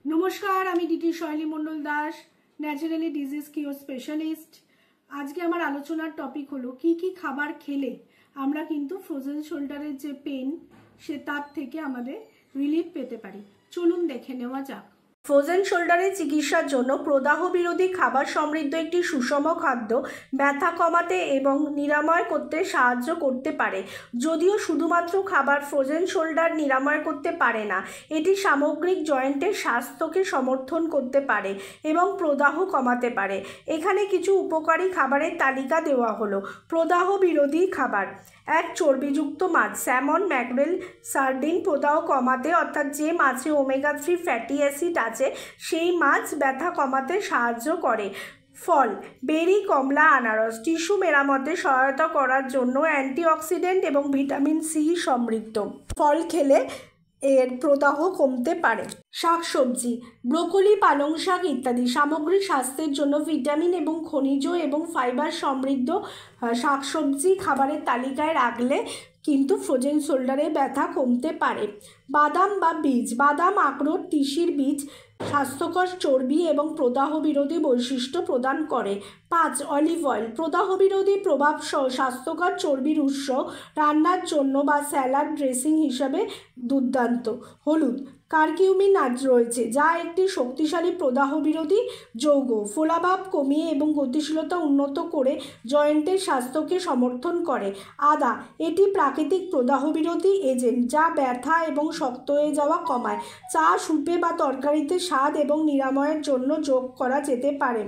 নমস্কার, আমি DT Shaili Mondal Das, naturally disease cure specialist. আজকে আমার আলোচনার টপিক হলো কি কি খাবার খেলে আমরা কিন্তু ফ্রোজেন শোল্ডারের যে পেন সে তার থেকে আমাদের রিলিফ পেতে পারি। চলুন দেখে নেওয়া যাক। ফ্রোজেন শোল্ডারের চিকিৎসার জন্য প্রদাহ বিরোধী খাবার সমৃদ্ধ একটি সুষম খাদ্য ব্যথা কমাতে এবং নিরাময় করতে সাহায্য করতে পারে। যদিও শুধুমাত্র খাবার ফ্রোজেন শোল্ডার নিরাময় করতে পারে না, এটি সামগ্রিক জয়েন্টের স্বাস্থ্যকে সমর্থন করতে পারে এবং প্রদাহ কমাতে পারে। এখানে কিছু উপকারী খাবারের তালিকা দেওয়া হলো। প্রদাহ বিরোধী খাবার: 1. চর্বিযুক্ত মাছ, স্যামন, ম্যাকরেল, সার্ডিন। প্রদাহ কমাতে, অর্থাৎ যে মাছে ওমেগা 3 ফ্যাটি অ্যাসিড আছে সেই মাছ ব্যথা কমাতে সাহায্য করে। ফল: বেরি, কমলা, আনারস। টিস্যু মেরামতে সহায়তা করার জন্য অ্যান্টিঅক্সিডেন্ট এবং ভিটামিন সি সমৃদ্ধ। ফল খেলে এর প্রদাহ কমতে পারে। শাকসবজি: ব্রোকলি, পালং শাক ইত্যাদি। সামগ্রিক স্বাস্থ্যের জন্য ভিটামিন এবং খনিজ এবং ফাইবার সমৃদ্ধ শাকসবজি খাবারের তালিকায় রাখলে কিন্তু ফ্রোজেন শোল্ডারে ব্যথা কমতে পারে। বাদাম বা বীজ: বাদাম, আখরোট, তিসির বীজ স্বাস্থ্যকর চর্বি এবং প্রদাহ বিরোধী বৈশিষ্ট্য প্রদান করে। 5. অলিভ অয়েল, প্রদাহ বিরোধী প্রভাব সহ স্বাস্থ্যকর চর্বির উৎস, রান্নার জন্য বা স্যালাড ড্রেসিং হিসাবে দুর্দান্ত। হলুদ: কারকিউমিন রয়েছে যা একটি শক্তিশালী প্রদাহ বিরোধী যৌগ। ফোলাভাব কমিয়ে এবং গতিশীলতা উন্নত করে জয়েন্টের স্বাস্থ্যকে সমর্থন করে। আদা: এটি প্রাকৃতিক প্রদাহ বিরোধী এজেন্ট যা ব্যথা এবং শক্ত হয়ে যাওয়া কমায়। চা, স্যুপে বা তরকারিতে স্বাদ এবং নিরাময়ের জন্য যোগ করা যেতে পারে।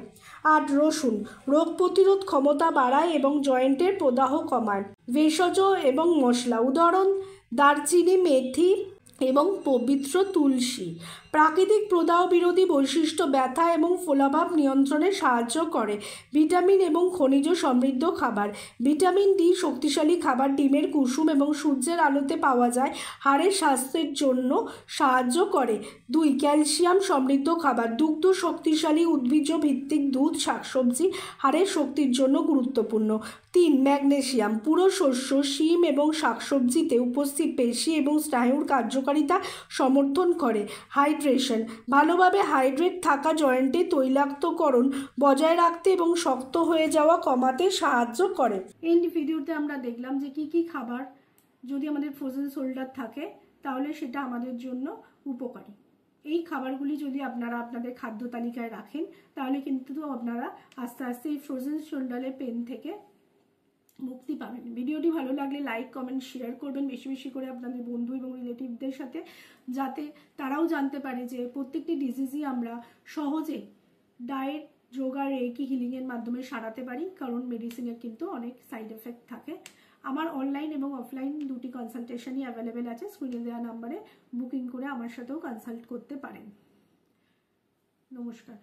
8. রসুন: রোগ প্রতিরোধ ক্ষমতা বাড়ায় এবং জয়েন্টের প্রদাহ কমায়। ভেষজ এবং মশলা: উদাহরণ দারচিনি, মেথি এবং পবিত্র তুলসী। প্রাকৃতিক প্রদাহ বিরোধী বৈশিষ্ট্য ব্যথা এবং ফোলাভাব নিয়ন্ত্রণে সাহায্য করে। ভিটামিন এবং খনিজ সমৃদ্ধ খাবার: ভিটামিন ডি শক্তিশালী খাবার ডিমের কুসুম এবং সূর্যের আলোতে পাওয়া যায়, হাড়ের স্বাস্থ্যের জন্য সাহায্য করে। 2. ক্যালসিয়াম সমৃদ্ধ খাবার: দুগ্ধ শক্তিশালী উদ্ভিজ্জ ভিত্তিক দুধ, শাকসবজি হাড়ের শক্তির জন্য গুরুত্বপূর্ণ। 3. ম্যাগনেসিয়াম: পুরো শস্য, শিম এবং শাকসবজিতে উপস্থিত পেশি এবং স্নায়ুর কার্যকারিতা সমর্থন করে। হাইড্রেশন: ভালোভাবে হাইড্রেট থাকা জয়েন্টে তৈলাক্তকরণ বজায় রাখতে এবং শক্ত হয়ে যাওয়া কমাতে সাহায্য করে। এই ভিডিওতে আমরা দেখলাম যে কি কি খাবার যদি আমাদের ফ্রোজেন শোল্ডার থাকে তাহলে সেটা আমাদের জন্য উপকারী। এই খাবারগুলি যদি আপনারা আপনাদের খাদ্য তালিকায় রাখেন তাহলে কিন্তু আপনারা আস্তে আস্তে এই ফ্রোজেন শোল্ডারের পেন থেকে মুক্তি পাবেন। ভিডিওটি ভালো লাগলে লাইক, কমেন্ট, শেয়ার করবেন বেশি বেশি করে আপনাদের বন্ধু এবং রিলেটিভদের সাথে, যাতে তারাও জানতে পারে যে প্রত্যেকটি ডিজিজই আমরা সহজে ডায়েট, যোগা, রেকি, হিলিংয়ের মাধ্যমে সারাতে পারি, কারণ মেডিসিনের কিন্তু অনেক সাইড এফেক্ট থাকে। আমার অনলাইন এবং অফলাইন দুটি কনসালটেশনই অ্যাভেলেবেল আছে। স্ক্রিনে দেওয়া নাম্বারে বুকিং করে আমার সাথেও কনসাল্ট করতে পারেন। নমস্কার।